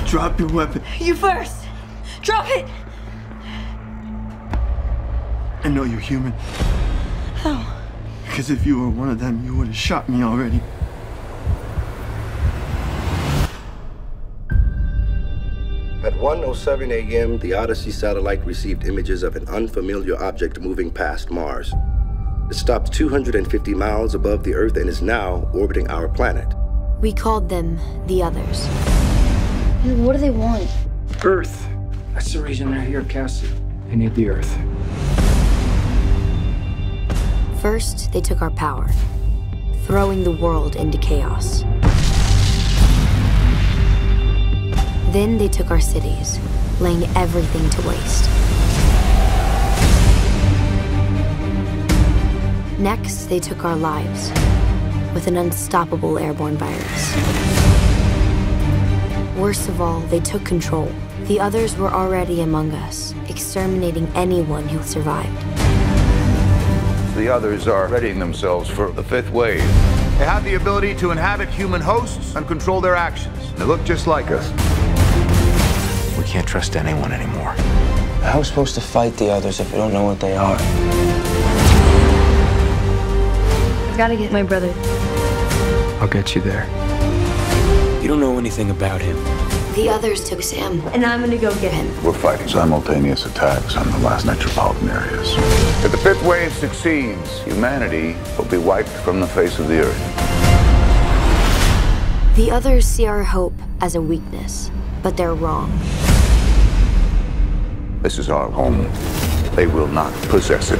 Drop your weapon. You first. Drop it. I know you're human. How? Because if you were one of them, you would have shot me already. At 1:07 a.m., the Odyssey satellite received images of an unfamiliar object moving past Mars. It stopped 250 miles above the Earth and is now orbiting our planet. We called them the Others. What do they want? Earth. That's the reason they're here, Cassie. They need the Earth. First, they took our power, throwing the world into chaos. Then they took our cities, laying everything to waste. Next, they took our lives with an unstoppable airborne virus. Worst of all, they took control. The Others were already among us, exterminating anyone who survived. The Others are readying themselves for the fifth wave. They have the ability to inhabit human hosts and control their actions. They look just like us. We can't trust anyone anymore. How are we supposed to fight the Others if we don't know what they are? I've got to get my brother. I'll get you there. You don't know anything about him. The Others took Sam, And I'm going to go get him. We're fighting simultaneous attacks on the last metropolitan areas. If the fifth wave succeeds, humanity will be wiped from the face of the Earth. The Others see our hope as a weakness, but they're wrong. This is our home. They will not possess it.